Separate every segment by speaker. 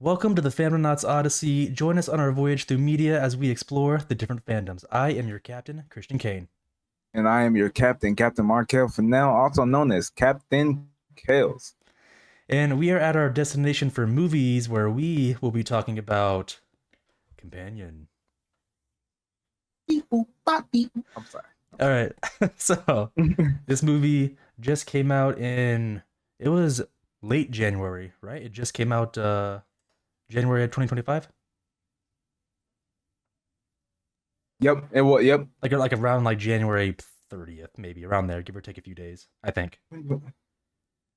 Speaker 1: Welcome to the Fandomnauts Odyssey. Join us on our voyage through media as we explore the different fandoms. I am your captain, Christian Kane.
Speaker 2: And I am your captain, Captain Markel, for now, also known as Captain Kales.
Speaker 1: And we are at our destination for movies where we will be talking about Companion.
Speaker 2: I'm sorry.
Speaker 1: All right. So, this movie just came out it was late January, right? It just came out January of 2025?
Speaker 2: Yep. Yep.
Speaker 1: Like around like January 30th, maybe around there, give or take a few days, I think.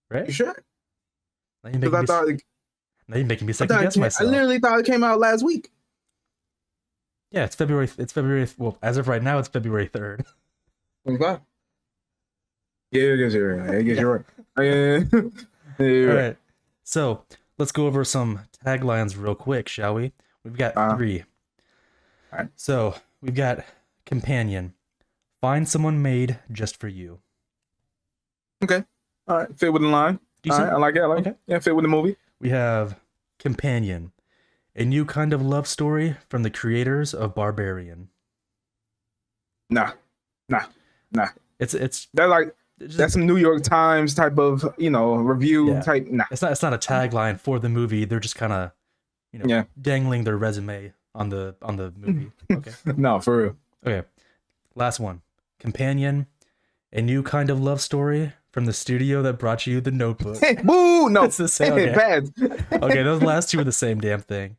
Speaker 1: Right?
Speaker 2: You sure?
Speaker 1: Now you're
Speaker 2: Because
Speaker 1: now you're making me second guess
Speaker 2: I
Speaker 1: myself.
Speaker 2: literally thought it came out last week.
Speaker 1: Yeah, it's February. It's February. Well, as of right now, it's February 3rd.
Speaker 2: Okay. Yeah, I guess you're right. I guess you're right. Yeah, you're
Speaker 1: All
Speaker 2: right.
Speaker 1: right. So let's go over some taglines real quick, shall we? We've got three.
Speaker 2: All right.
Speaker 1: So we've got Companion. Find someone made just for you.
Speaker 2: Okay. All right. Fit with the line. All right. I like it. I like it. Yeah, fit with the movie.
Speaker 1: We have Companion. A new kind of love story from the creators of Barbarian.
Speaker 2: Nah.
Speaker 1: It's
Speaker 2: that's some New York Times type of review type. Nah.
Speaker 1: It's not a tagline for the movie. They're just kind of dangling their resume on the movie. Okay.
Speaker 2: No, for real.
Speaker 1: Okay. Last one. Companion. A new kind of love story from the studio that brought you The Notebook.
Speaker 2: Hey, boo! No,
Speaker 1: it's the same. Okay.
Speaker 2: Bad.
Speaker 1: Okay, those last two are the same damn thing.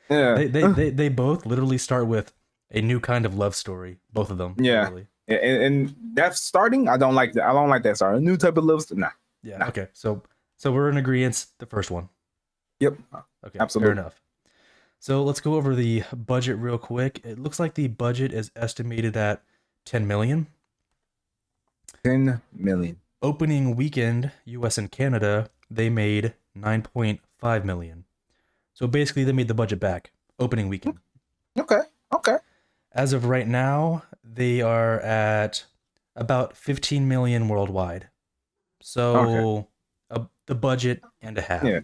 Speaker 2: Yeah.
Speaker 1: They both literally start with a new kind of love story. Both of them.
Speaker 2: Yeah.
Speaker 1: Literally.
Speaker 2: And that's starting. I don't like that. I don't like that. Sorry, a new type of love story. Nah.
Speaker 1: Yeah.
Speaker 2: Nah.
Speaker 1: Okay. So we're in agreement. The first one.
Speaker 2: Yep.
Speaker 1: Okay.
Speaker 2: Absolutely.
Speaker 1: Fair enough. So let's go over the budget real quick. It looks like the budget is estimated at 10 million.
Speaker 2: 10 million.
Speaker 1: Opening weekend, US and Canada, they made 9.5 million. So basically they made the budget back opening weekend.
Speaker 2: Okay.
Speaker 1: As of right now, they are at about 15 million worldwide. So the budget and a half.
Speaker 2: Yeah,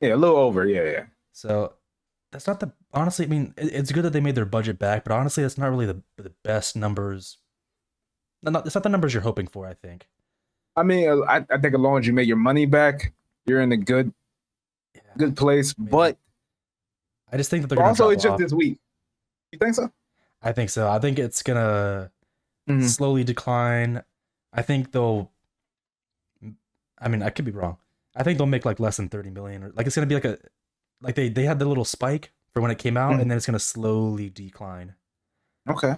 Speaker 2: a little over. Yeah.
Speaker 1: So that's not honestly, I mean, it's good that they made their budget back, but honestly, that's not really the best numbers. It's not the numbers you're hoping for, I think.
Speaker 2: I mean, I think as long as you make your money back, you're in a good place. Maybe. But
Speaker 1: I just think that they're
Speaker 2: also it's just this week. You think so?
Speaker 1: I think so. I think it's gonna slowly decline. I think they'll. I mean, I could be wrong. I think they'll make like less than 30 million, or like it's gonna be like they had the little spike for when it came out, and then it's gonna slowly decline.
Speaker 2: Okay.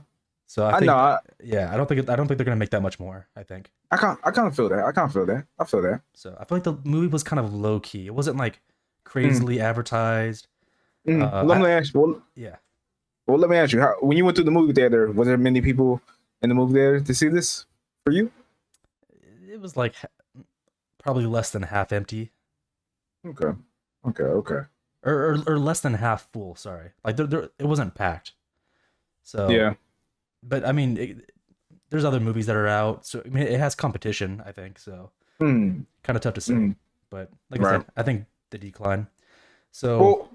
Speaker 1: So I think, I don't think they're gonna make that much more. I think
Speaker 2: I kind of feel that. I feel that.
Speaker 1: So I feel like the movie was kind of low key. It wasn't like crazily advertised.
Speaker 2: Let me ask you. Well, let me ask you. When you went to the movie theater, was there many people in the movie theater to see this for you?
Speaker 1: It was like probably less than half empty.
Speaker 2: Okay.
Speaker 1: Or less than half full. Sorry, like it wasn't packed. So
Speaker 2: yeah.
Speaker 1: But I mean, there's other movies that are out, so I mean, it has competition. I think so. Kind of tough to say, but like I said, I think the decline. So,
Speaker 2: well,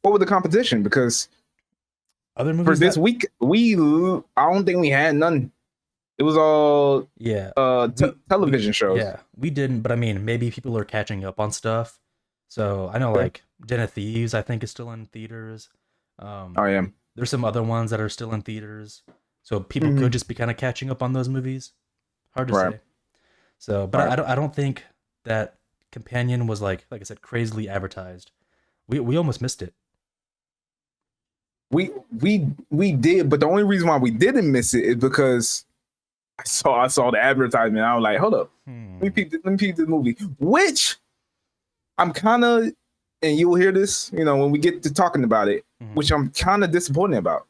Speaker 2: what was the competition? Because
Speaker 1: other movies
Speaker 2: for this week, I don't think we had none. It was all television shows.
Speaker 1: Yeah, we didn't, but I mean, maybe people are catching up on stuff. So I know, like Den of Thieves, I think is still in theaters. There's some other ones that are still in theaters. So people could just be kind of catching up on those movies. Hard to say. So, but I don't think that Companion was like I said, crazily advertised. We almost missed it.
Speaker 2: We did, but the only reason why we didn't miss it is because I saw the advertisement. I was like, hold up, let me peep this movie. Which I'm kind of, and you will hear this, when we get to talking about it, which I'm kind of disappointed about.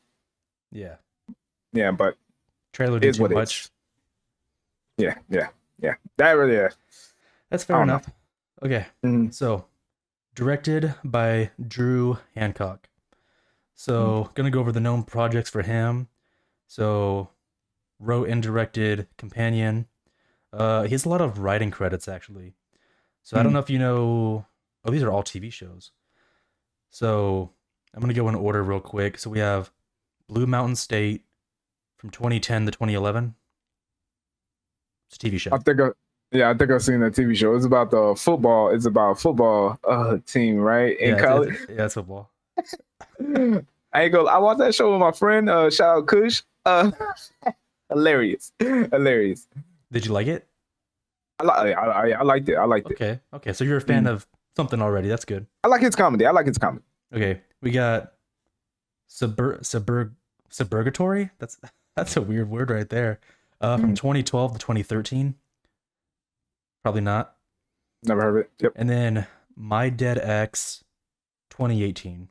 Speaker 2: Yeah, but
Speaker 1: trailer did too much.
Speaker 2: Yeah. That really is.
Speaker 1: That's fair enough. Okay, so directed by Drew Hancock. So gonna go over the known projects for him. So wrote and directed Companion. He has a lot of writing credits actually. So I don't know if you know. Oh, these are all TV shows. So I'm gonna go in order real quick. So we have Blue Mountain State from 2010 to 2011. It's a TV show.
Speaker 2: I think I've seen that TV show. It's about the football. It's about a football team, right? In college.
Speaker 1: It's football.
Speaker 2: I ain't go. I watched that show with my friend. Shout out Kush. Hilarious.
Speaker 1: Did you like it?
Speaker 2: I liked it. I liked it.
Speaker 1: Okay. So you're a fan of something already. That's good.
Speaker 2: I like his comedy.
Speaker 1: Okay, we got suburgatory. That's a weird word right there. From 2012 to 2013. Probably not.
Speaker 2: Never heard of it. Yep.
Speaker 1: And then My Dead Ex, 2018.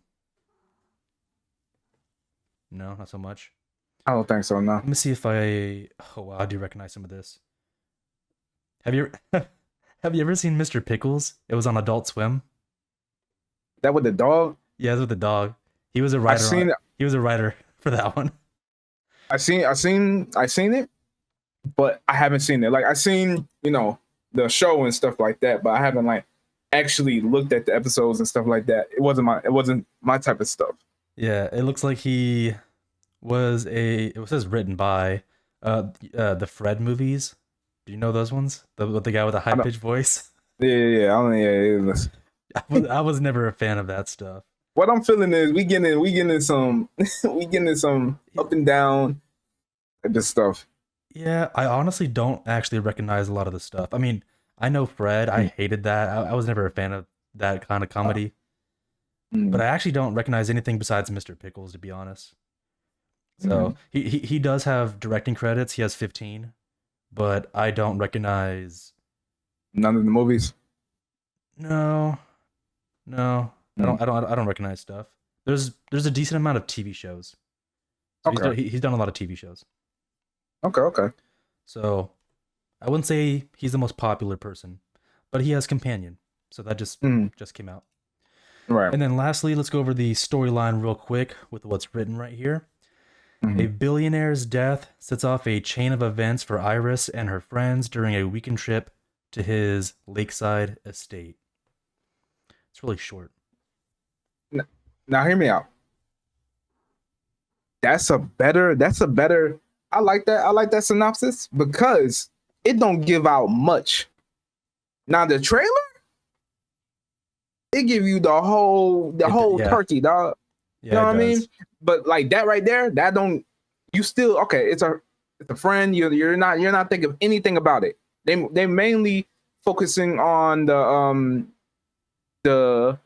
Speaker 1: No, not so much.
Speaker 2: I don't think so. No.
Speaker 1: Let me see if I. Oh wow, I do recognize some of this. Have you ever seen Mr. Pickles? It was on Adult Swim.
Speaker 2: That with the dog?
Speaker 1: Yeah, it's with the dog. He was a writer. He was a writer for that one.
Speaker 2: I seen it, but I haven't seen it. Like I seen, the show and stuff like that, but I haven't like actually looked at the episodes and stuff like that. It wasn't my type of stuff.
Speaker 1: Yeah, it looks like it says written by the Fred movies. Do you know those ones? The guy with the high pitched voice?
Speaker 2: Yeah.
Speaker 1: I was never a fan of that stuff.
Speaker 2: What I'm feeling is we getting some up and down type of stuff.
Speaker 1: Yeah, I honestly don't actually recognize a lot of the stuff. I mean, I know Fred. I hated that. I was never a fan of that kind of comedy. But I actually don't recognize anything besides Mr. Pickles, to be honest. So he does have directing credits. He has 15, but I don't recognize
Speaker 2: none of the movies.
Speaker 1: No, I don't recognize stuff. There's a decent amount of TV shows. So okay. He's done a lot of TV shows.
Speaker 2: Okay.
Speaker 1: So I wouldn't say he's the most popular person, but he has companion. So that just came out.
Speaker 2: Right.
Speaker 1: And then lastly, let's go over the storyline real quick with what's written right here. A billionaire's death sets off a chain of events for Iris and her friends during a weekend trip to his lakeside estate. It's really short.
Speaker 2: Now hear me out. That's a better I like that synopsis because it don't give out much. Now the trailer, it give you the whole turkey, dog.
Speaker 1: Yeah,
Speaker 2: you know what I mean? But like that right there, that don't you still okay, it's a friend, you're not thinking anything about it. They mainly focusing on the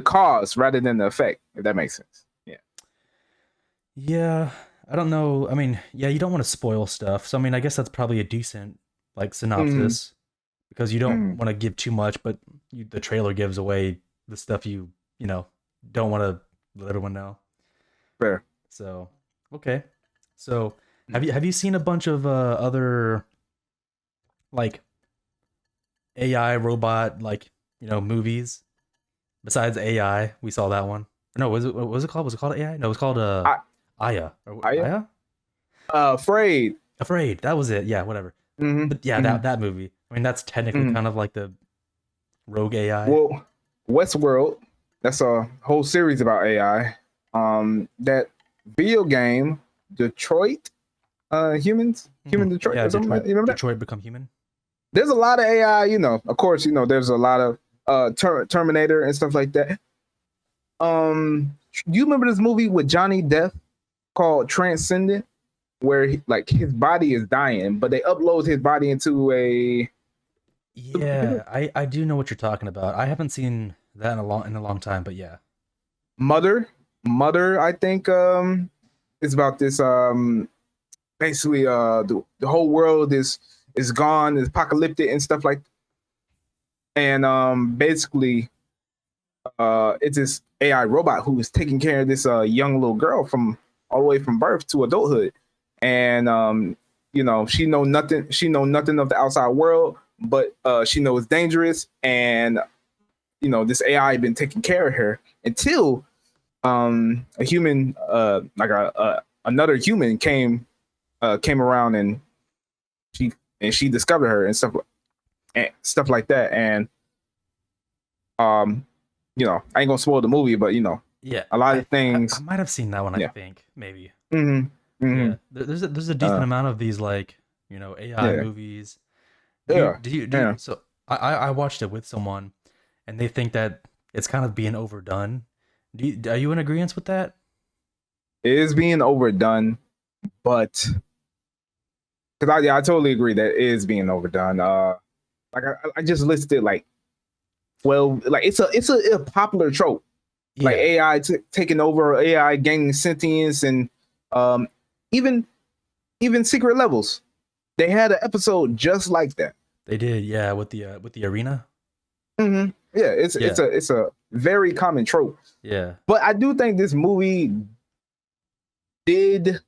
Speaker 2: cause rather than the effect, if that makes sense.
Speaker 1: Yeah, I don't know. I mean, yeah, you don't want to spoil stuff. So I mean, I guess that's probably a decent like synopsis because you don't want to give too much, but the trailer gives away the stuff you don't want to let everyone know.
Speaker 2: Fair.
Speaker 1: So, okay. So, have you seen a bunch of other like AI robot movies besides AI? We saw that one. No, what was it called? Was it called AI? No, it was called Aya.
Speaker 2: Aya? Afraid.
Speaker 1: That was it. Yeah, whatever. But yeah, that movie. I mean, that's technically kind of like the rogue AI.
Speaker 2: Well, Westworld, that's a whole series about AI. That video game, Detroit Humans? Human Detroit?
Speaker 1: Yeah,
Speaker 2: or something.
Speaker 1: Detroit,
Speaker 2: you remember
Speaker 1: Detroit Become Human?
Speaker 2: There's a lot of AI, of course, there's a lot of Terminator and stuff like that. Do you remember this movie with Johnny Depp called Transcendent, where his body is dying, but they upload his body into a
Speaker 1: I do know what you're talking about. I haven't seen that in a long time, but yeah.
Speaker 2: Mother, I think is about this basically the whole world is gone, is apocalyptic and stuff like that. And basically it's this AI robot who is taking care of this young little girl from all the way from birth to adulthood. And she know nothing of the outside world, but she knows it's dangerous. And this AI been taking care of her until a human another human came around and she discovered her and stuff like that. And I ain't gonna spoil the movie, but
Speaker 1: Yeah,
Speaker 2: a lot of
Speaker 1: I
Speaker 2: things.
Speaker 1: might have seen that one. I
Speaker 2: Yeah.
Speaker 1: think maybe.
Speaker 2: Mm-hmm.
Speaker 1: There's a decent amount of these like AI
Speaker 2: Yeah.
Speaker 1: movies.
Speaker 2: Yeah.
Speaker 1: Do you,
Speaker 2: Yeah.
Speaker 1: so I watched it with someone, and they think that it's kind of being overdone. Are you in agreement with that?
Speaker 2: It is being overdone, but because I totally agree that it is being overdone. Like I just listed like, well, like it's a popular trope, like
Speaker 1: Yeah,
Speaker 2: AI taking over, AI gaining sentience, and um even Secret Levels. They had an episode just like that.
Speaker 1: they did. Yeah, with the arena.
Speaker 2: Mm-hmm. Yeah,
Speaker 1: Yeah,
Speaker 2: it's a very common trope,
Speaker 1: yeah,
Speaker 2: but I do think this movie did.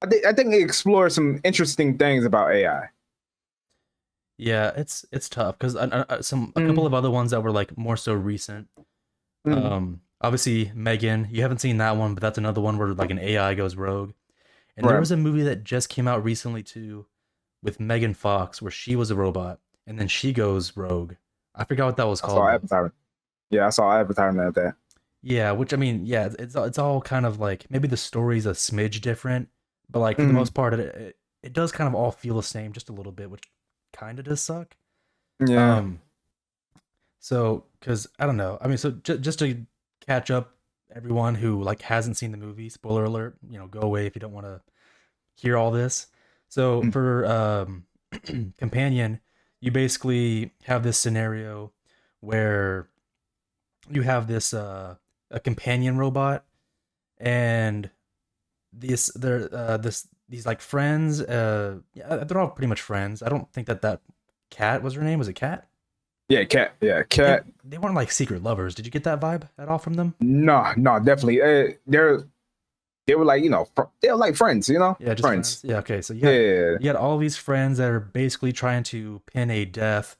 Speaker 2: I think it explored some interesting things about AI.
Speaker 1: yeah. It's tough because a couple
Speaker 2: Mm-hmm.
Speaker 1: of other ones that were like more so recent.
Speaker 2: Mm-hmm.
Speaker 1: Obviously Megan. You haven't seen that one, but that's another one where like an AI goes rogue. And there
Speaker 2: Right.
Speaker 1: was a movie that just came out recently too, with Megan Fox, where she was a robot and then she goes rogue. I forgot what that was
Speaker 2: I saw
Speaker 1: called though.
Speaker 2: advertisement. Yeah, I saw advertisement at that.
Speaker 1: Yeah, which I mean, yeah, it's all kind of like maybe the story's a smidge different, but like for the
Speaker 2: Mm-hmm.
Speaker 1: most part, it does kind of all feel the same, just a little bit, which kind of does suck.
Speaker 2: Yeah.
Speaker 1: Um, so because I don't know, I mean, so just to catch up, everyone who like hasn't seen the movie, spoiler alert, go away if you don't want to hear all this. So
Speaker 2: Mm-hmm.
Speaker 1: for companion, you basically have this scenario where you have this a companion robot, and these like friends, yeah, they're all pretty much friends. I don't think that cat was her name. Was it Cat?
Speaker 2: Yeah, cat. Yeah,
Speaker 1: They
Speaker 2: cat.
Speaker 1: they weren't like secret lovers. Did you get that vibe at all from them?
Speaker 2: No, no, definitely. They were like they were like friends.
Speaker 1: Yeah, just
Speaker 2: Friends.
Speaker 1: friends. Yeah, okay. So
Speaker 2: Yeah.
Speaker 1: you got all these friends that are basically trying to pin a death,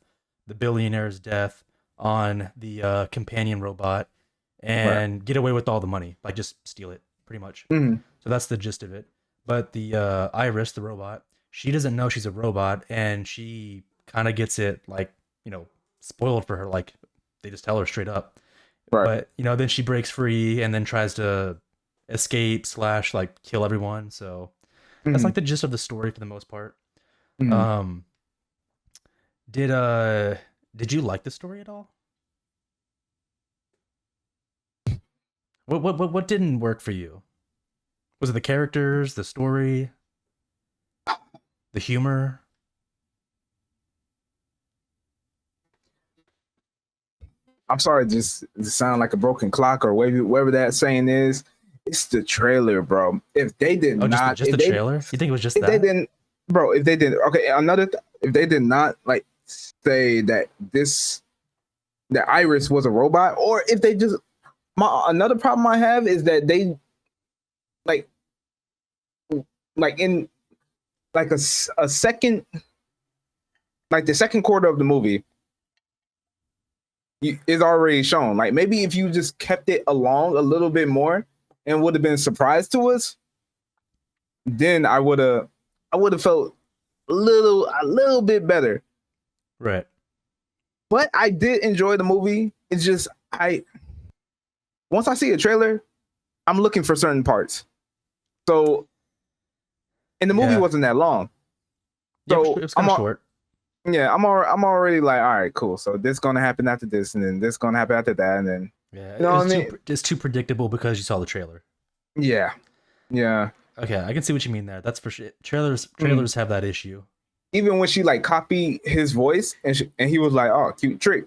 Speaker 1: the billionaire's death, on the companion robot,
Speaker 2: Right.
Speaker 1: and get away with all the money. Like just steal it, pretty much.
Speaker 2: Mm-hmm.
Speaker 1: So that's the gist of it. But the Iris, the robot, she doesn't know she's a robot, and she kind of gets it like spoiled for her. Like they just tell her straight up.
Speaker 2: Right.
Speaker 1: But then she breaks free and then tries to escape slash like kill everyone. So that's
Speaker 2: Mm-hmm.
Speaker 1: like the gist of the story for the most part.
Speaker 2: Mm-hmm.
Speaker 1: Um, did you like the story at all? What didn't work for you? Was it the characters, the story, the humor?
Speaker 2: I'm sorry, just to sound like a broken clock or whatever that saying is. It's the trailer, bro. If they did
Speaker 1: Oh,
Speaker 2: not,
Speaker 1: just the trailer? You think it was just
Speaker 2: if they
Speaker 1: that?
Speaker 2: didn't, bro, if they didn't, okay, if they did not like say that that Iris was a robot, or if they just, another problem I have is that they like, in like a second, like the second quarter of the movie is already shown. Like maybe if you just kept it along a little bit more and would have been surprised to us, then I would have felt a little bit better.
Speaker 1: Right.
Speaker 2: But I did enjoy the movie. It's just once I see a trailer, I'm looking for certain parts. So, and the movie
Speaker 1: Yeah.
Speaker 2: wasn't that long.
Speaker 1: Yeah,
Speaker 2: So
Speaker 1: it was kind of short.
Speaker 2: Yeah, I'm already like, all right, cool. So this gonna happen after this, and then this gonna happen after that, and then
Speaker 1: Yeah,
Speaker 2: you know what I mean?
Speaker 1: it's too predictable because you saw the trailer.
Speaker 2: Yeah, yeah.
Speaker 1: Okay, I can see what you mean there. That's for sure. Trailers have that issue.
Speaker 2: Even when she like copied his voice, and he was like, "Oh, cute trick,"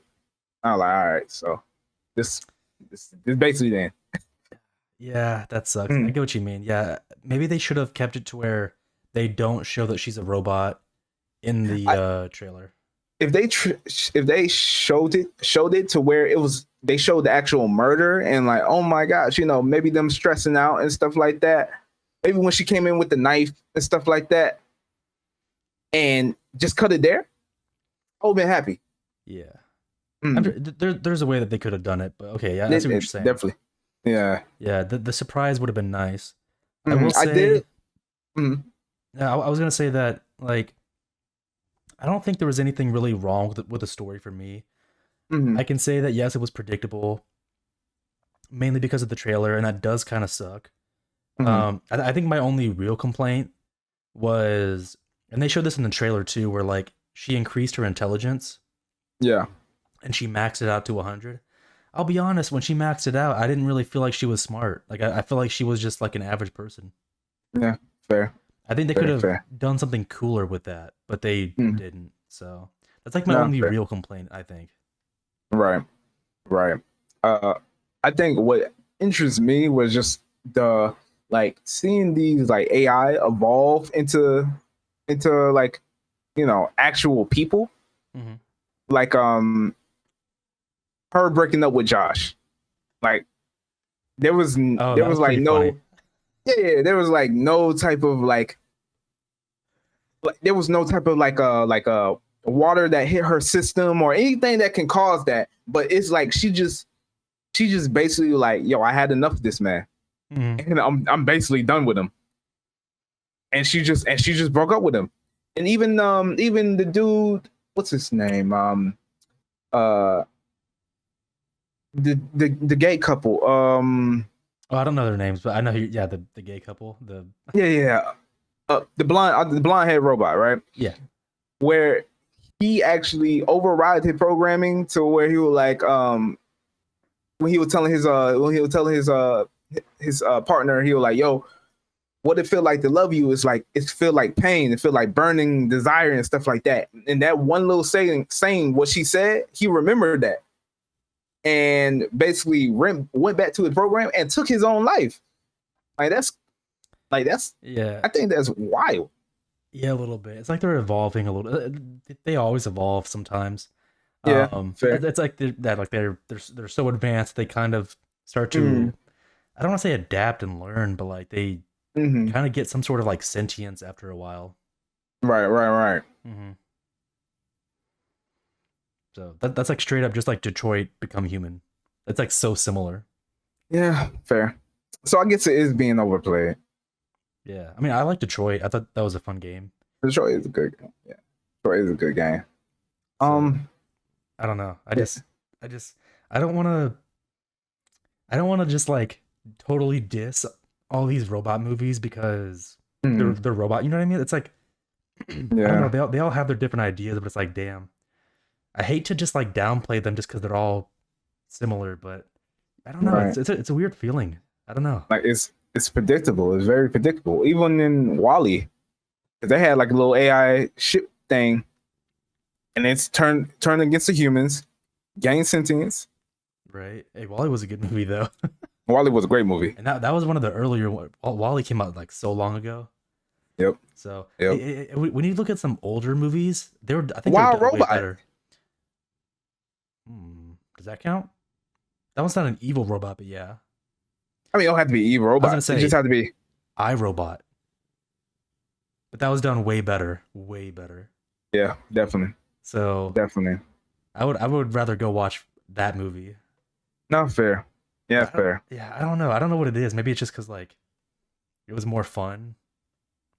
Speaker 2: I was like, "All right, so this basically then."
Speaker 1: Yeah, that sucks. I get what you mean. Yeah, maybe they should have kept it to where they don't show that she's a robot in the trailer.
Speaker 2: If they showed it to where they showed the actual murder and like, oh my gosh, maybe them stressing out and stuff like that. Maybe when she came in with the knife and stuff like that, and just cut it there, I would have been happy.
Speaker 1: Yeah. There's a way that they could have done it, but okay, yeah, that's what you're saying.
Speaker 2: Definitely. Yeah.
Speaker 1: Yeah, the surprise would have been nice. I
Speaker 2: Mm-hmm.
Speaker 1: will say.
Speaker 2: I did.
Speaker 1: Yeah, I was gonna say that like, I don't think there was anything really wrong with the story for me.
Speaker 2: Mm-hmm.
Speaker 1: I can say that yes, it was predictable, mainly because of the trailer, and that does kind of suck.
Speaker 2: Mm-hmm.
Speaker 1: I think my only real complaint was, and they showed this in the trailer too, where like she increased her intelligence
Speaker 2: Yeah.
Speaker 1: and she maxed it out to 100. I'll be honest, when she maxed it out, I didn't really feel like she was smart. Like I feel like she was just like an average person.
Speaker 2: Yeah. Fair.
Speaker 1: I think they could
Speaker 2: Fair.
Speaker 1: have
Speaker 2: Fair.
Speaker 1: done something cooler with that, but they
Speaker 2: Mm.
Speaker 1: didn't. So that's like my
Speaker 2: No.
Speaker 1: only
Speaker 2: Fair.
Speaker 1: real complaint, I think.
Speaker 2: Right. Right. I think what interests me was just the like seeing these like AI evolve into like actual people.
Speaker 1: Mm-hmm.
Speaker 2: Like her breaking up with Josh. Like there was
Speaker 1: Oh,
Speaker 2: there
Speaker 1: that
Speaker 2: was
Speaker 1: was
Speaker 2: like
Speaker 1: pretty
Speaker 2: no
Speaker 1: funny.
Speaker 2: yeah, there was like no type of like there was no type of like a water that hit her system or anything that can cause that. But it's like she just basically like, yo, I had enough of this man.
Speaker 1: Mm-hmm.
Speaker 2: And I'm basically done with him. And she just broke up with him. And even the dude, what's his name? Uh the gay couple.
Speaker 1: Oh, I don't know their names, but I know yeah, the gay couple. The
Speaker 2: Yeah. The blonde head robot, right?
Speaker 1: yeah.
Speaker 2: Where he actually override his programming to where he was like when he was telling his partner, he was like, yo, what it feel like to love you is like it feel like pain, it feel like burning desire and stuff like that. And that one little saying what she said, he remembered that and basically went back to his program and took his own life. That's
Speaker 1: Yeah.
Speaker 2: I think that's wild.
Speaker 1: Yeah, a little bit. It's like they're evolving a little. They always evolve sometimes.
Speaker 2: Yeah, fair.
Speaker 1: It's like they're so advanced. They kind of start to, I don't want to say adapt and learn, but like they kind of get some sort of like sentience after a while.
Speaker 2: Right.
Speaker 1: Mm-hmm. So that's like straight up just like Detroit Become Human. It's like so similar.
Speaker 2: Yeah, fair. So I guess it is being overplayed.
Speaker 1: Yeah, I mean I like Detroit. I thought that was a fun game.
Speaker 2: Detroit is a good game. Yeah, Detroit is a good game.
Speaker 1: So, I don't know. I just I don't want to just like totally diss all these robot movies because they're robot. You know what I mean? It's like I don't know. They all have their different ideas, but it's like damn. I hate to just like downplay them just because they're all similar, but I don't know.
Speaker 2: Right.
Speaker 1: It's a weird feeling. I don't know.
Speaker 2: Like it's predictable. It's very predictable. Even in Wall-E, they had like a little AI ship thing, and it's turned against the humans, gain sentience.
Speaker 1: Right. Hey, Wall-E was a good movie though.
Speaker 2: Wall-E was a great movie,
Speaker 1: and that was one of the earlier. Wall-E came out like so long ago.
Speaker 2: Yep.
Speaker 1: So
Speaker 2: yep.
Speaker 1: When you look at some older movies, I think
Speaker 2: Wild
Speaker 1: they were
Speaker 2: Robot.
Speaker 1: way better. Does that count? That one's not an evil robot, but yeah.
Speaker 2: I mean, it don't have to be evil robot.
Speaker 1: I was gonna say,
Speaker 2: it just have to be
Speaker 1: iRobot. But that was done way better. Way better.
Speaker 2: Yeah, definitely.
Speaker 1: So
Speaker 2: definitely.
Speaker 1: I would rather go watch that movie.
Speaker 2: Not fair. Yeah, fair.
Speaker 1: Yeah, I don't know. I don't know what it is. Maybe it's just because like it was more fun.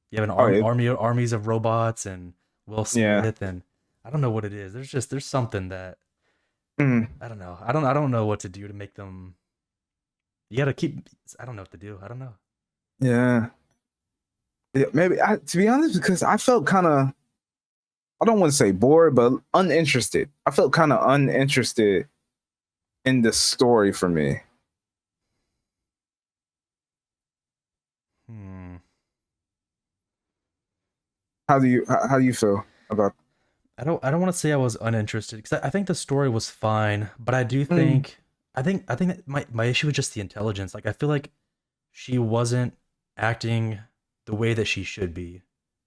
Speaker 1: You have an armies of robots and Will Smith, and I don't know what it is. There's something that I don't know. I don't know what to do to make them. You gotta keep. I don't know what to do. I don't know.
Speaker 2: Yeah. Maybe to be honest, because I felt kind of, I don't want to say bored, but uninterested. I felt kind of uninterested in the story for me. How do you feel about?
Speaker 1: I don't want to say I was uninterested because I think the story was fine, but I do think I think that my issue was just the intelligence. Like I feel like she wasn't acting the way that she should be.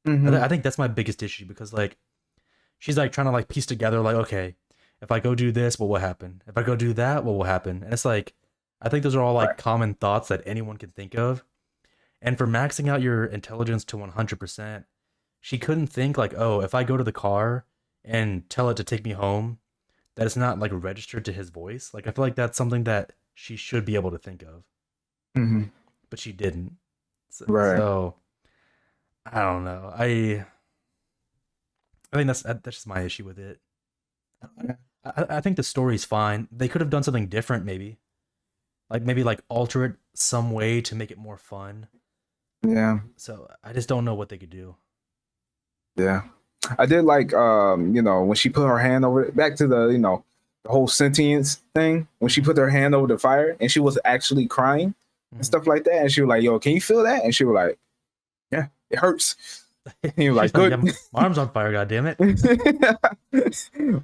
Speaker 1: I think that's my biggest issue because like she's like trying to like piece together like, okay, if I go do this, what will happen? If I go do that, what will happen? And it's like I think those are all like common thoughts that anyone can think of. And for maxing out your intelligence to 100%, she couldn't think like, oh, if I go to the car and tell it to take me home, that it's not like registered to his voice. Like I feel like that's something that she should be able to think of, but she didn't. So I don't know. I think that's just my issue with it. I think the story's fine. They could have done something different, maybe. Like maybe like alter it some way to make it more fun.
Speaker 2: Yeah.
Speaker 1: So I just don't know what they could do.
Speaker 2: Yeah. I did like when she put her hand over back to the, the whole sentience thing, when she put her hand over the fire and she was actually crying and stuff like that. And she was like, yo, can you feel that? And she was like, yeah, it hurts. And he was like, good.
Speaker 1: Yeah, my arm's on fire, god damn it.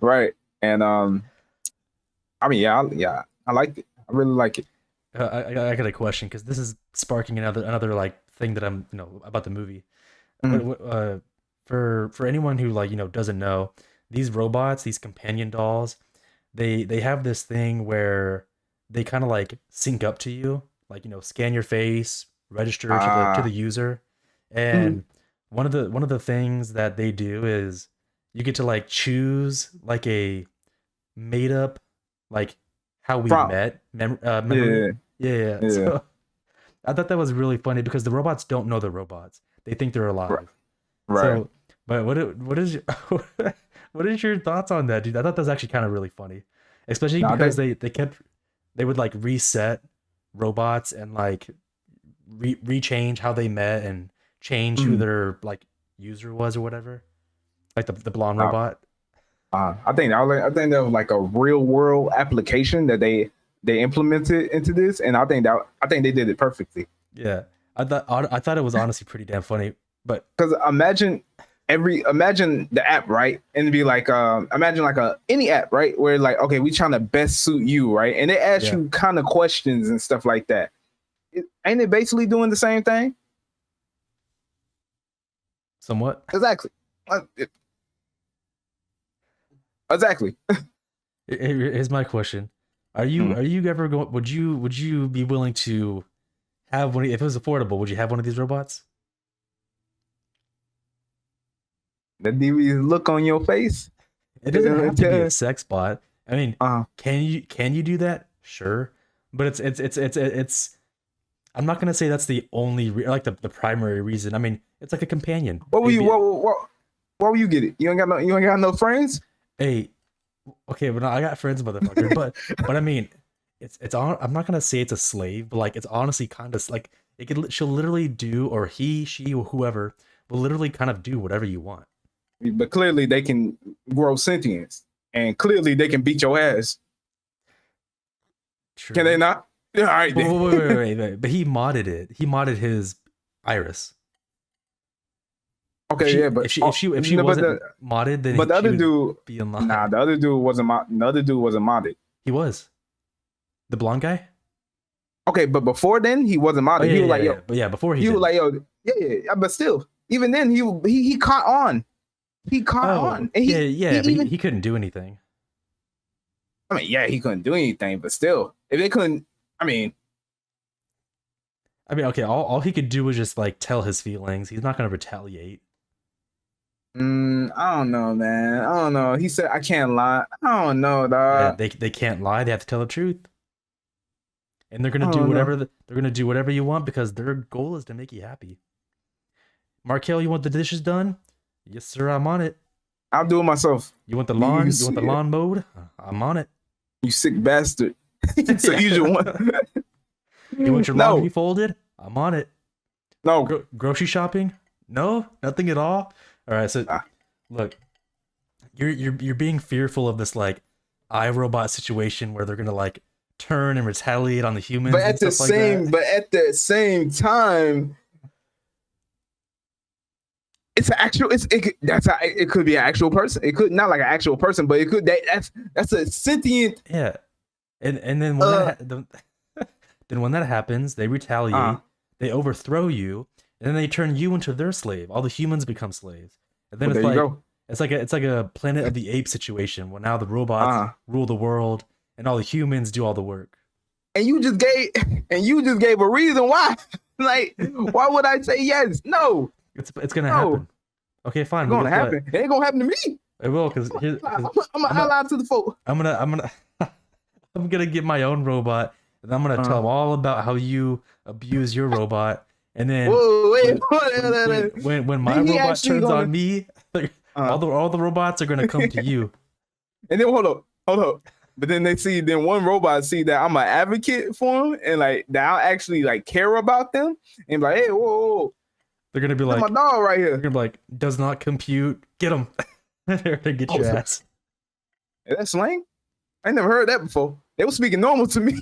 Speaker 2: Right. And I mean, yeah, I liked it. I really like it.
Speaker 1: I got a question because this is sparking another like thing that I'm about the movie. For anyone who like doesn't know, these robots, these companion dolls, they have this thing where they kind of like sync up to you, like scan your face, register to the user, and one of the things that they do is you get to like choose like a made up like how we met memory. Yeah. So I thought that was really funny because the robots don't know the robots. They think they're alive.
Speaker 2: Right.
Speaker 1: So, but what is what is your thoughts on that, dude? I thought that was actually kind of really funny, especially because they would like reset robots and like rechange how they met and change who their like user was or whatever, like the blonde robot.
Speaker 2: I think that was like a real world application that they implemented into this, and I think they did it perfectly.
Speaker 1: Yeah, I thought it was honestly pretty damn funny. But
Speaker 2: because imagine the app, right? And be like, imagine like any app, right? Where like, okay, we trying to best suit you, right? And they ask you kind of questions and stuff like that. Ain't it basically doing the same thing?
Speaker 1: Somewhat.
Speaker 2: Exactly. Exactly.
Speaker 1: Here's my question: Are you ever going? Would you be willing to have one if it was affordable? Would you have one of these robots?
Speaker 2: The DVD look on your face.
Speaker 1: It doesn't have to be a sex bot. I mean, can you do that? Sure, but it's. I'm not gonna say that's the only like the primary reason. I mean, it's like a companion.
Speaker 2: What will you get it? You ain't got no friends.
Speaker 1: Hey, okay, but I got friends, motherfucker. but I mean, it's on. I'm not gonna say it's a slave, but like it's honestly kind of like she'll literally do, or he, she, or whoever will literally kind of do whatever you want.
Speaker 2: But clearly they can grow sentience, and clearly they can beat your ass. True. Can they not? All right.
Speaker 1: Wait. But he modded it. He modded his iris.
Speaker 2: Okay,
Speaker 1: but if she wasn't modded, then
Speaker 2: but the other dude
Speaker 1: be in line.
Speaker 2: Nah, the other dude wasn't modded.
Speaker 1: He was the blonde guy.
Speaker 2: Okay, but before then he wasn't modded. He was like, yo,
Speaker 1: but yeah, before
Speaker 2: he was like, yo, yeah. But still, even then he caught on. He caught on. And
Speaker 1: he couldn't do anything.
Speaker 2: I mean, yeah, he couldn't do anything, but still, if they couldn't, I mean,
Speaker 1: okay, all he could do was just like tell his feelings. He's not gonna retaliate.
Speaker 2: I don't know, man. I don't know. He said I can't lie. I don't know, dog.
Speaker 1: Yeah, they can't lie. They have to tell the truth. And they're gonna do whatever they're gonna do whatever you want because their goal is to make you happy. Markel, you want the dishes done? Yes, sir. I'm on it.
Speaker 2: I'll do it myself.
Speaker 1: You want the lawn? You want the lawn mowed? I'm on it.
Speaker 2: You sick bastard. So you just want.
Speaker 1: You want your laundry folded? I'm on it.
Speaker 2: No.
Speaker 1: Grocery shopping? No, nothing at all. All right. So, look, you're being fearful of this like iRobot situation where they're gonna like turn and retaliate on the humans.
Speaker 2: But at the same time, it's an actual. It could be an actual person. It could not like an actual person, but it could. That's a sentient.
Speaker 1: Yeah, and then when then when that happens, they retaliate. They overthrow you, and then they turn you into their slave. All the humans become slaves, and then it's like a Planet of the Apes situation where now the robots rule the world, and all the humans do all the work.
Speaker 2: And you just gave a reason why. Like, why would I say yes? No.
Speaker 1: It's gonna happen. Okay, fine.
Speaker 2: It's gonna happen. It ain't gonna happen to me.
Speaker 1: It will, because
Speaker 2: I'm gonna ally to the folk.
Speaker 1: I'm gonna get my own robot, and I'm gonna tell them all about how you abuse your robot, and then when my robot turns on me, all the robots are gonna come to you.
Speaker 2: And then hold up. hold up. But then then one robot see that I'm an advocate for him and like that I actually like care about them and like, hey, whoa.
Speaker 1: They're gonna be like,
Speaker 2: my dog right here.
Speaker 1: They're gonna be like, does not compute. Get him. They're gonna get your ass.
Speaker 2: Is that slang? I ain't never heard that before. They were speaking normal to me.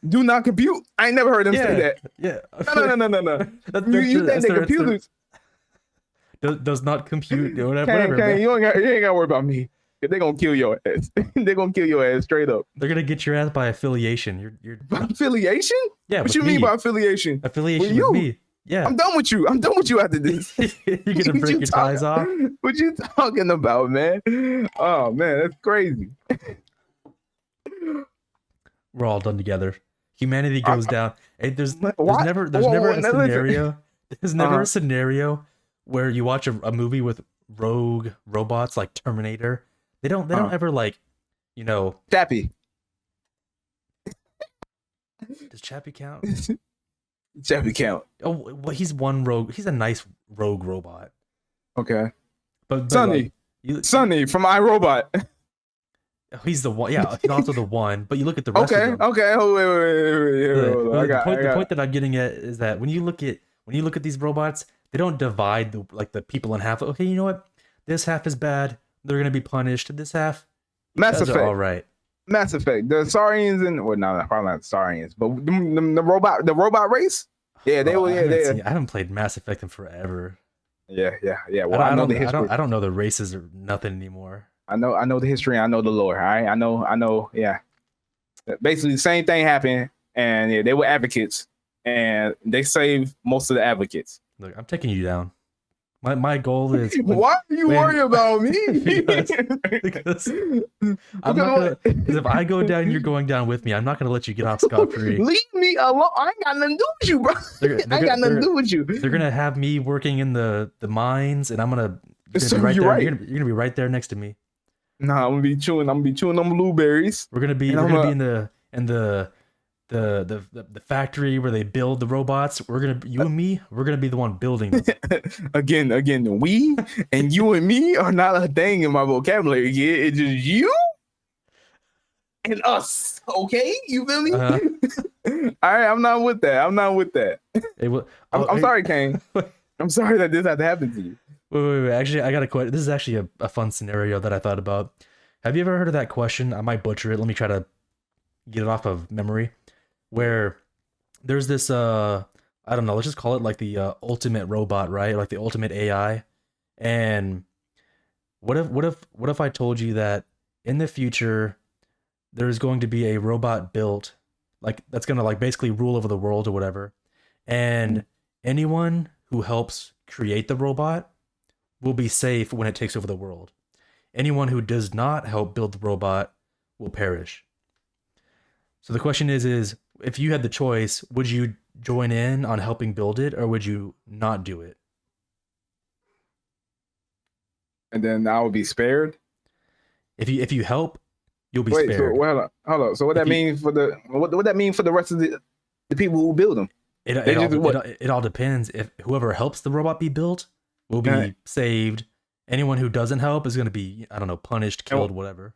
Speaker 2: Do not compute. I ain't never heard them say that.
Speaker 1: Yeah.
Speaker 2: No. You think they computers?
Speaker 1: Does not compute. Whatever.
Speaker 2: You ain't got to worry about me. They're gonna kill your ass. They're gonna kill your ass straight up.
Speaker 1: They're gonna get your ass by affiliation. You're
Speaker 2: by affiliation?
Speaker 1: Yeah.
Speaker 2: What you mean by affiliation?
Speaker 1: Affiliation with me. Yeah.
Speaker 2: I'm done with you. I'm done with you after this.
Speaker 1: You're gonna break your ties off?
Speaker 2: What you talking about, man? Oh man, that's crazy.
Speaker 1: We're all done together. Humanity goes down. Hey, there's never a scenario. There's never a scenario where you watch a movie with rogue robots like Terminator. They don't ever like,
Speaker 2: Chappie.
Speaker 1: Does Chappie count?
Speaker 2: Chappie count.
Speaker 1: Oh, well, he's one rogue. He's a nice rogue robot.
Speaker 2: Okay.
Speaker 1: But
Speaker 2: Sonny. Like, Sonny from iRobot.
Speaker 1: He's the one. Yeah, he's also the one. But you look at the rest of them.
Speaker 2: Okay. Oh, wait.
Speaker 1: The point that I'm getting at is that when you look at these robots, they don't divide the people in half. Okay, you know what? This half is bad. They're gonna be punished. This half,
Speaker 2: Mass Effect.
Speaker 1: All right.
Speaker 2: Mass Effect. The Saurians and probably not the Saurians, but the robot race. Yeah, they were. Yeah,
Speaker 1: I haven't played Mass Effect in forever.
Speaker 2: Yeah. Well, I know the history.
Speaker 1: I don't know the races or nothing anymore.
Speaker 2: I know the history. I know the lore. All right. I know. Yeah. Basically, the same thing happened, and yeah, they were advocates, and they saved most of the advocates.
Speaker 1: Look, I'm taking you down. My goal is.
Speaker 2: Why are you worried about me?
Speaker 1: because I'm not gonna. Because if I go down, you're going down with me. I'm not gonna let you get off scot-free.
Speaker 2: Leave me alone. I ain't got nothing to do with you, bro. I ain't got nothing to do with you.
Speaker 1: They're gonna have me working in the mines, and I'm gonna be right there. You're gonna be right there next to me.
Speaker 2: Nah, I'm gonna be chewing them blueberries.
Speaker 1: We're gonna be in the factory where they build the robots. You and me, we're gonna be the one building them.
Speaker 2: again, we and you and me are not a thing in my vocabulary. Yeah, it's just you and us. Okay, you feel me?
Speaker 1: Uh-huh.
Speaker 2: All right, I'm not with that. I'm sorry, Kane. I'm sorry that this had to happen to you.
Speaker 1: Wait. Actually, I got a question. This is actually a fun scenario that I thought about. Have you ever heard of that question? I might butcher it. Let me try to get it off of memory. Where there's this, I don't know, let's just call it like the ultimate robot, right? Like the ultimate AI. And what if I told you that in the future there's going to be a robot built like that's gonna like basically rule over the world or whatever, and anyone who helps create the robot will be safe when it takes over the world. Anyone who does not help build the robot will perish. So the question is if you had the choice, would you join in on helping build it, or would you not do it?
Speaker 2: And then I would be spared.
Speaker 1: If you help, you'll be spared.
Speaker 2: So, hold on. So what that means for the what that mean for the rest of the people who build them?
Speaker 1: It all depends. If whoever helps the robot be built will be saved. Anyone who doesn't help is going to be, I don't know, punished, killed, whatever.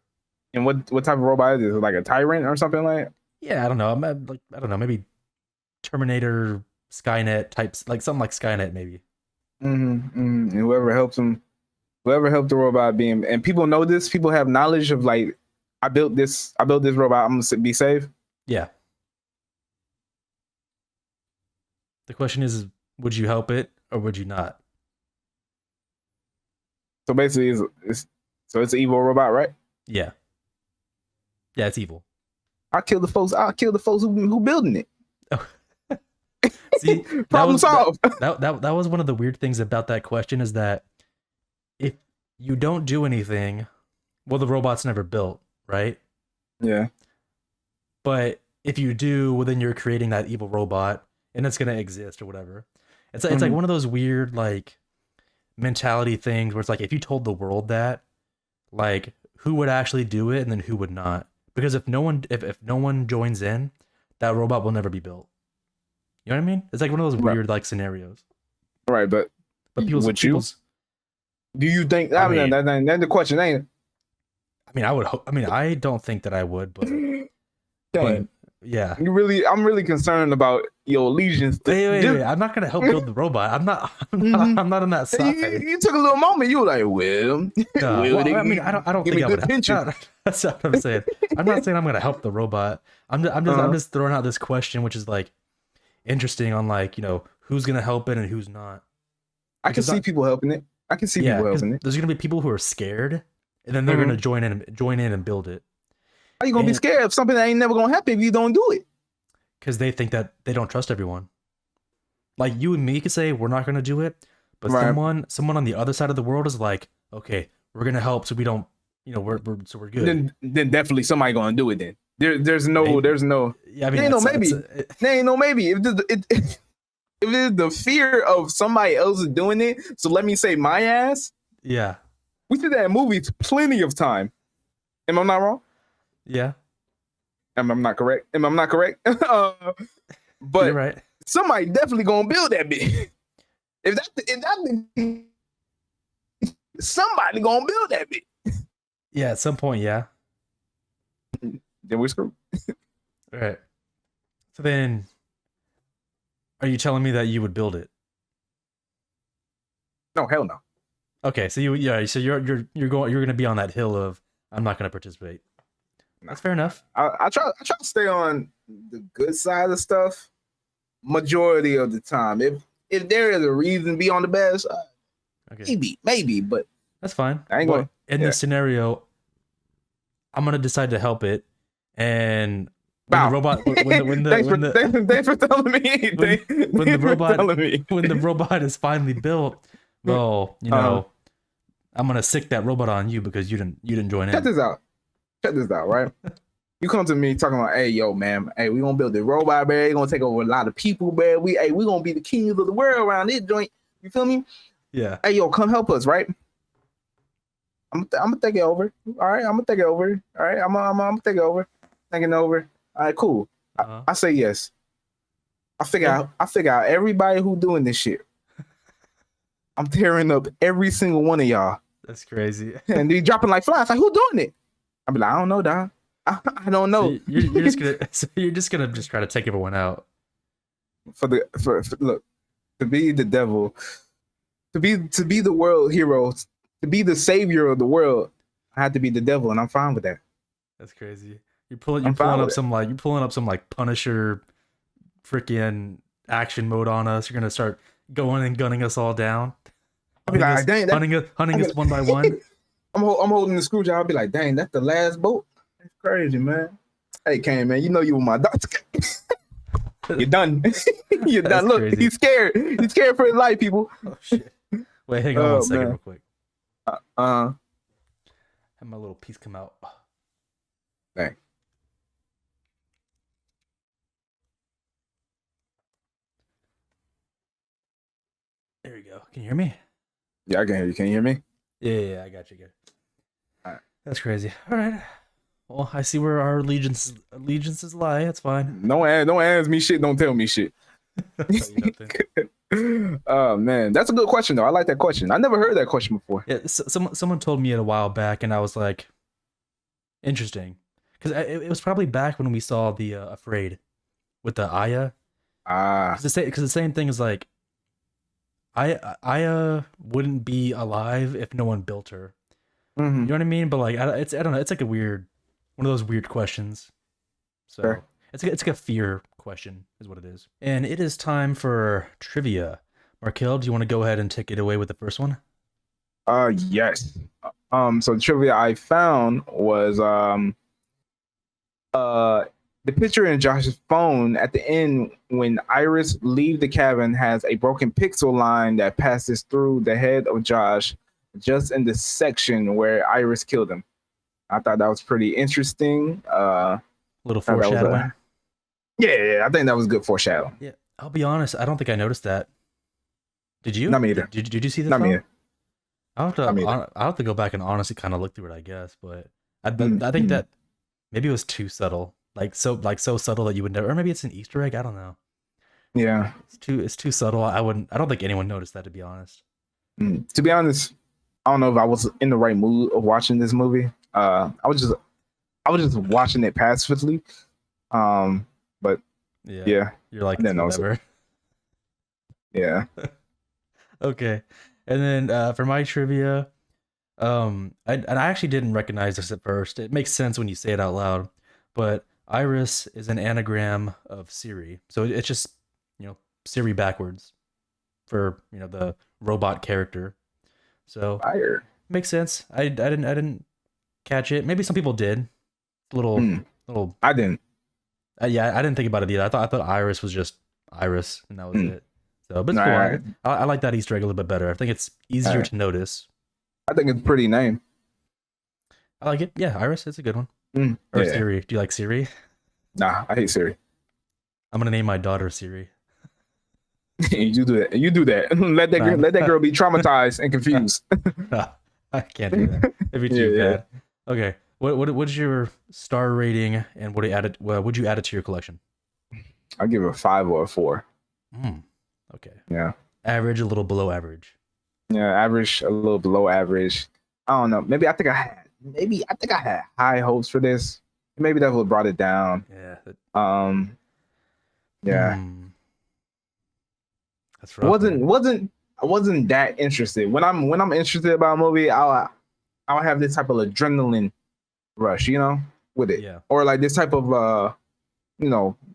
Speaker 2: And what type of robot is it? Like a tyrant or something like that?
Speaker 1: Yeah, I don't know. I don't know. Maybe Terminator, Skynet types, like something like Skynet, maybe.
Speaker 2: And whoever helps them, whoever helped the robot being, and people know this. People have knowledge of like, I built this robot. I'm gonna be safe.
Speaker 1: Yeah. The question is, would you help it or would you not?
Speaker 2: So basically, it's an evil robot, right?
Speaker 1: Yeah. Yeah, it's evil.
Speaker 2: I'll kill the folks who building it.
Speaker 1: See,
Speaker 2: problem solved.
Speaker 1: That was one of the weird things about that question is that if you don't do anything, well, the robot's never built, right?
Speaker 2: Yeah.
Speaker 1: But if you do, well, then you're creating that evil robot, and it's gonna exist or whatever. It's like one of those weird like mentality things where it's like if you told the world that, like who would actually do it and then who would not? Because if no one joins in, that robot will never be built. You know what I mean? It's like one of those weird like scenarios.
Speaker 2: Right, but
Speaker 1: do you think?
Speaker 2: I mean, that's the question, ain't it?
Speaker 1: mean, I would hope. I mean, I don't think that I would, but yeah.
Speaker 2: I'm really concerned about your allegiance.
Speaker 1: Wait. I'm not gonna help build the robot. I'm not. I'm not on that side.
Speaker 2: You took a little moment. You were like, well,
Speaker 1: well, I mean, I don't think I would. That's what I'm saying. I'm not saying I'm gonna help the robot. I'm just throwing out this question, which is like interesting on like, who's gonna help it and who's not.
Speaker 2: I can see people helping it. I can see people helping it.
Speaker 1: There's gonna be people who are scared, and then they're gonna join in and build it.
Speaker 2: How you gonna be scared of something that ain't never gonna happen if you don't do it?
Speaker 1: Because they think that they don't trust everyone. Like you and me could say we're not gonna do it, but someone on the other side of the world is like, okay, we're gonna help, so we don't, we're good.
Speaker 2: Then definitely somebody gonna do it. Then there's no.
Speaker 1: Yeah, I mean,
Speaker 2: there ain't no maybe. If it's the fear of somebody else doing it, so let me say my ass.
Speaker 1: Yeah,
Speaker 2: we did that in movies plenty of time. Am I not wrong?
Speaker 1: Yeah.
Speaker 2: Am I not correct? But
Speaker 1: you're right.
Speaker 2: Somebody definitely gonna build that bitch. If that somebody gonna build that bitch.
Speaker 1: Yeah, at some point, yeah.
Speaker 2: Then we're screwed.
Speaker 1: All right. So then, are you telling me that you would build it?
Speaker 2: No, hell no.
Speaker 1: Okay, so you're gonna be on that hill of I'm not gonna participate. That's fair enough.
Speaker 2: I try to stay on the good side of stuff majority of the time. If there is a reason to be on the bad side, maybe, but
Speaker 1: that's fine.
Speaker 2: I ain't going.
Speaker 1: In this scenario, I'm gonna decide to help it, and when the robot,
Speaker 2: thanks for telling me.
Speaker 1: When the robot is finally built, well, I'm gonna sick that robot on you because you didn't join in.
Speaker 2: Check this out, right? You come to me talking about, hey, yo, man, hey, we gonna build the robot, man. We gonna take over a lot of people, man. We gonna be the kings of the world around this joint. You feel me?
Speaker 1: Yeah.
Speaker 2: Hey, yo, come help us, right? I'm gonna take it over. All right, I'm gonna take it over. All right, I'm gonna take it over. Taking it over. All right, cool. I say yes. I figure out everybody who doing this shit. I'm tearing up every single one of y'all.
Speaker 1: That's crazy.
Speaker 2: And they dropping like flies. Like, who doing it? I'm like, I don't know, dog. I don't know.
Speaker 1: So you're just gonna try to take everyone out.
Speaker 2: For look, to be the devil, to be the world hero, to be the savior of the world, I had to be the devil, and I'm fine with that.
Speaker 1: That's crazy. You're pulling up some like Punisher freaking action mode on us. You're gonna start going and gunning us all down.
Speaker 2: I'll be like, dang,
Speaker 1: hunting us one by one.
Speaker 2: I'm holding the screwdriver. I'll be like, dang, that's the last bolt. That's crazy, man. Hey, Kane, man, you know you were my doctor. You're done. You're done. Look, crazy. He's scared. He's scared for his life, people.
Speaker 1: Oh shit. Wait, hang on 1 second, real quick. Have my little piece come out.
Speaker 2: Dang.
Speaker 1: There you go. Can you hear me?
Speaker 2: Yeah, I can hear you. Can you hear me?
Speaker 1: Yeah, I got you good.
Speaker 2: All right.
Speaker 1: That's crazy. All right. Well, I see where our allegiances lie. That's fine.
Speaker 2: No ask me shit. Don't tell me shit. Oh man, that's a good question though. I like that question. I never heard that question before.
Speaker 1: Yeah, someone told me it a while back, and I was like, interesting, because it was probably back when we saw the Afraid with the Aya. Because the same thing is like, Aya wouldn't be alive if no one built her.
Speaker 2: Mm-hmm.
Speaker 1: You know what I mean? But like, I don't know. It's like one of those weird questions. So
Speaker 2: sure.
Speaker 1: It's like a fear question, is what it is. And it is time for trivia. Markel, do you want to go ahead and take it away with the first one?
Speaker 2: Yes. So the trivia I found was the picture in Josh's phone at the end when Iris leaves the cabin has a broken pixel line that passes through the head of Josh just in the section where Iris killed him. I thought that was pretty interesting.
Speaker 1: Little foreshadowing.
Speaker 2: Yeah, I think that was good foreshadowing.
Speaker 1: Yeah, I'll be honest, I don't think I noticed that. Did you?
Speaker 2: Not me either.
Speaker 1: Did you see this?
Speaker 2: Not me either.
Speaker 1: I'll have to go back and honestly kind of look through it, I guess. But I think that maybe it was too subtle. Like so subtle that you would never, or maybe it's an Easter egg. I don't know.
Speaker 2: Yeah,
Speaker 1: it's too subtle. I don't think anyone noticed that, to be honest.
Speaker 2: To be honest, I don't know if I was in the right mood of watching this movie. I was just watching it passively. But yeah,
Speaker 1: you're like, whatever.
Speaker 2: Yeah.
Speaker 1: Okay, and then for my trivia, I actually didn't recognize this at first. It makes sense when you say it out loud, but Iris is an anagram of Siri, so it's just Siri backwards for the robot character. So
Speaker 2: Fire.
Speaker 1: Makes sense. I didn't catch it. Maybe some people did. Little.
Speaker 2: I didn't.
Speaker 1: Yeah, I didn't think about it either. I thought Iris was just Iris, and that was it. So, but it's cool. I like that Easter egg a little bit better. I think it's easier to notice.
Speaker 2: I think it's a pretty name.
Speaker 1: I like it. Yeah, Iris. It's a good one. Or Siri. Do you like Siri?
Speaker 2: Nah, I hate Siri.
Speaker 1: I'm gonna name my daughter Siri.
Speaker 2: You do that. You do that. Let that girl be traumatized and confused.
Speaker 1: I can't do that. It'd be too bad. Okay. What's your star rating, and would you add it to your collection?
Speaker 2: I'll give it a 5 or a 4.
Speaker 1: Okay.
Speaker 2: Yeah.
Speaker 1: Average, a little below average.
Speaker 2: Yeah, average, a little below average. I don't know. Maybe I think I had high hopes for this. Maybe that would have brought it down.
Speaker 1: Yeah.
Speaker 2: Yeah.
Speaker 1: That's rough.
Speaker 2: I wasn't that interested. When I'm interested about a movie, I'll have this type of adrenaline rush, with it.
Speaker 1: Yeah.
Speaker 2: Or like this type of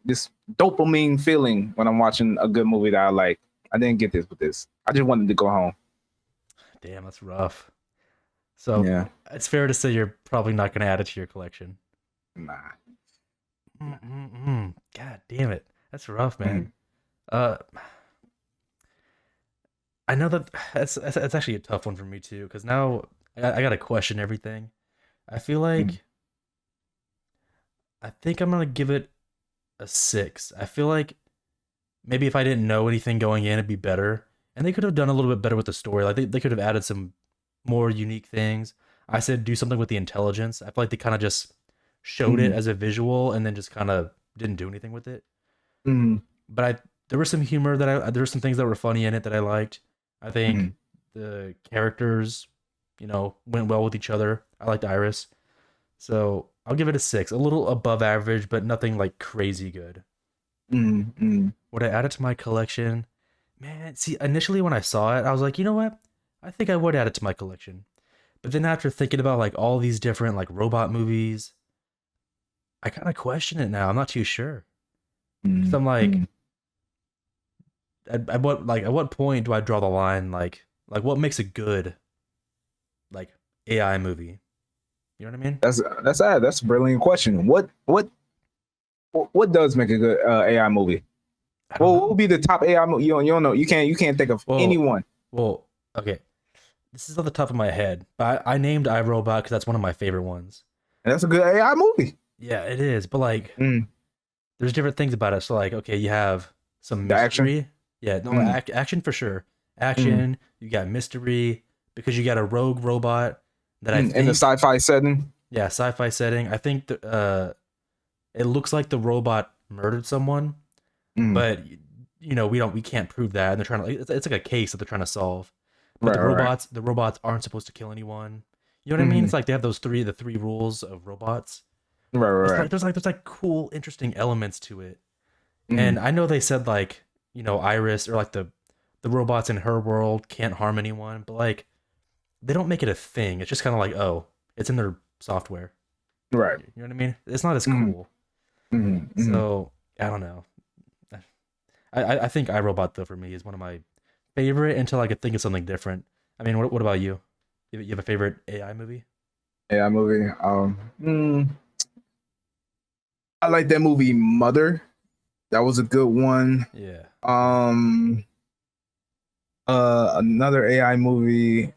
Speaker 2: this dopamine feeling when I'm watching a good movie that I like. I didn't get this with this. I just wanted to go home.
Speaker 1: Damn, that's rough. So yeah, it's fair to say you're probably not going to add it to your collection.
Speaker 2: Nah.
Speaker 1: God damn it, that's rough, man. I know that's actually a tough one for me too, because now I got to question everything. I feel like I think I'm gonna give it a 6. I feel like maybe if I didn't know anything going in, it'd be better. And they could have done a little bit better with the story. Like they could have added some more unique things. I said do something with the intelligence. I feel like they kind of just showed it as a visual and then just kind of didn't do anything with it. But there was some humor there were some things that were funny in it that I liked. I think the characters, went well with each other. I liked Iris. So I'll give it a 6, a little above average, but nothing like crazy good. Would I add it to my collection? Man, see, initially when I saw it, I was like, you know what? I think I would add it to my collection. But then after thinking about like all these different like robot movies, I kind of question it now. I'm not too sure. Because I'm like, at what point do I draw the line? Like what makes a good like AI movie? You know what I mean?
Speaker 2: That's a brilliant question. What does make a good AI movie? What would be the top AI movie? You don't know. You can't think of anyone.
Speaker 1: Well, okay. This is off the top of my head, but I named iRobot because that's one of my favorite ones.
Speaker 2: And that's a good AI movie.
Speaker 1: Yeah, it is. But like, there's different things about it. So like, okay, you have some mystery. Action? Yeah, no, action for sure. Action. You got mystery because you got a rogue robot that I think,
Speaker 2: in the sci-fi setting.
Speaker 1: Yeah, sci-fi setting. I think it looks like the robot murdered someone, but we can't prove that, and they're trying to. It's like a case that they're trying to solve. But the robots aren't supposed to kill anyone. You know what I mean? It's like they have the 3 rules of robots.
Speaker 2: Right.
Speaker 1: There's like cool, interesting elements to it. And I know they said like, Iris or like the robots in her world can't harm anyone, but like they don't make it a thing. It's just kind of like, oh, it's in their software.
Speaker 2: Right.
Speaker 1: You know what I mean? It's not as cool. So I don't know. I think iRobot though for me is one of my favorite until I could think of something different. I mean, what about you? You have a favorite AI movie?
Speaker 2: AI movie. I like that movie Mother. That was a good one.
Speaker 1: Yeah.
Speaker 2: Another AI movie.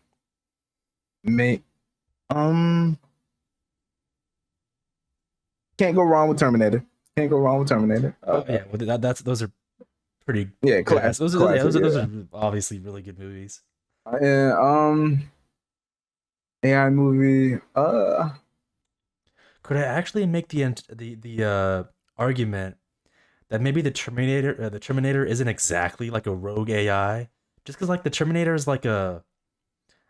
Speaker 2: Can't go wrong with Terminator.
Speaker 1: Oh yeah, well, those are pretty.
Speaker 2: Yeah, class.
Speaker 1: Those are obviously really good movies.
Speaker 2: AI movie.
Speaker 1: Could I actually make the argument that maybe the Terminator isn't exactly like a rogue AI, just because like the Terminator is like I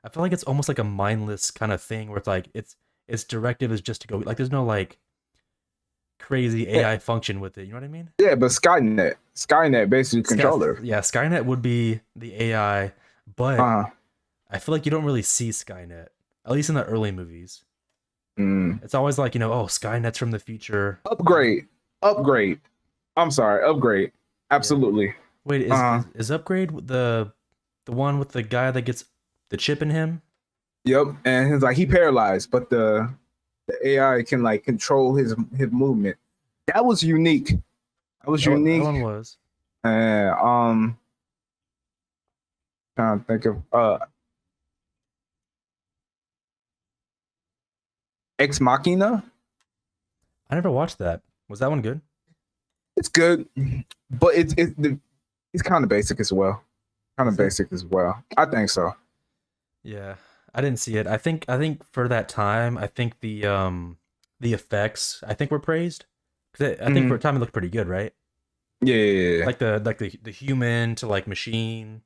Speaker 1: feel like it's almost like a mindless kind of thing where it's like it's its directive is just to go. Like, there's no like crazy AI function with it. You know what I mean?
Speaker 2: Yeah, but Skynet basically controlled her.
Speaker 1: Yeah, Skynet would be the AI, but I feel like you don't really see Skynet, at least in the early movies. It's always like, oh, Skynet's from the future.
Speaker 2: Upgrade. I'm sorry, Upgrade. Absolutely. Yeah.
Speaker 1: Wait, is Upgrade the one with the guy that gets the chip in him?
Speaker 2: Yep, and he's like he paralyzed, but the AI can like control his movement. That was unique. Unique.
Speaker 1: That one was.
Speaker 2: Trying to think of Ex Machina.
Speaker 1: I never watched that. Was that one good?
Speaker 2: It's good, but it's kind of basic as well. I think so.
Speaker 1: Yeah, I didn't see it. I think for that time, I think the effects were praised, because I think for a time it looked pretty good, right?
Speaker 2: Yeah.
Speaker 1: Like the human to like machine,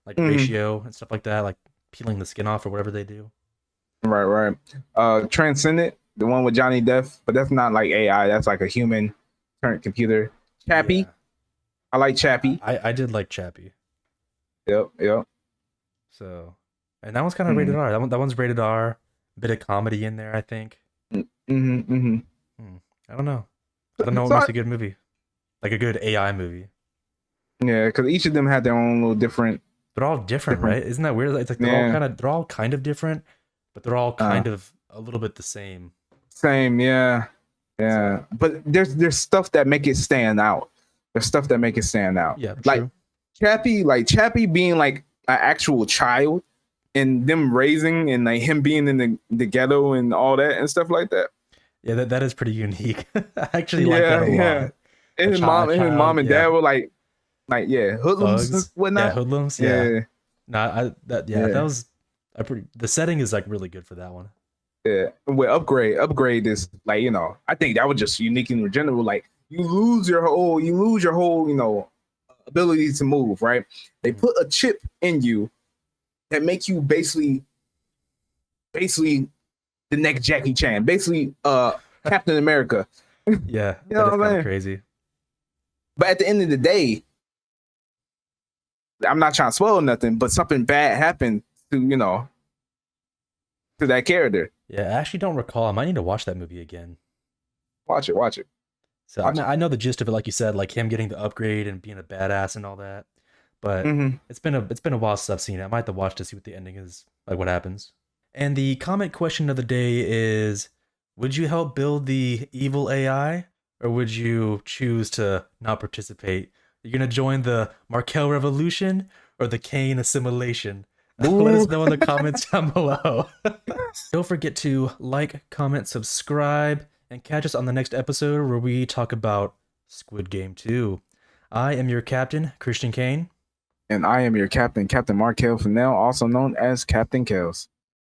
Speaker 1: like ratio and stuff like that, like peeling the skin off or whatever they do.
Speaker 2: Right. Transcendent, the one with Johnny Depp, but that's not like AI. That's like a human turned computer. Chappie. Yeah. I like Chappie.
Speaker 1: I did like Chappie.
Speaker 2: Yep.
Speaker 1: So, and that one's kind of rated R. That one's rated R. A bit of comedy in there, I think. I don't know. What makes a good movie, like a good AI movie.
Speaker 2: Yeah, because each of them had their own little different.
Speaker 1: They're all different, right? Isn't that weird? It's like they're all kind of different, but they're all kind of a little bit the same.
Speaker 2: Yeah. But there's stuff that make it stand out.
Speaker 1: Yeah,
Speaker 2: like Chappie being like an actual child, and them raising and like him being in the ghetto and all that and stuff like that.
Speaker 1: Yeah, that is pretty unique. I actually like that a lot.
Speaker 2: Yeah. And his mom and dad were like hoodlums and whatnot.
Speaker 1: Yeah, hoodlums. Yeah. That was the setting is like really good for that one.
Speaker 2: Yeah, with upgrade is like, I think that was just unique in general. Like you lose your whole, ability to move, right? They put a chip in you that make you basically the next Jackie Chan, basically Captain America.
Speaker 1: Yeah, you know what I mean? Crazy.
Speaker 2: But at the end of the day, I'm not trying to spoil nothing, but something bad happened to that character.
Speaker 1: Yeah, I actually don't recall. I might need to watch that movie again.
Speaker 2: Watch it.
Speaker 1: So I know the gist of it, like you said, like him getting the upgrade and being a badass and all that. But it's been a while since I've seen it. I might have to watch to see what the ending is, like what happens. And the comment question of the day is: would you help build the evil AI, or would you choose to not participate? You're gonna join the Markel Revolution or the Kane assimilation? Let us know in the comments down below. Don't forget to like, comment, subscribe, and catch us on the next episode where we talk about Squid Game 2. I am your captain, Christian Kane.
Speaker 2: And I am your captain, Captain Markel Fennell, also known as Captain Kels.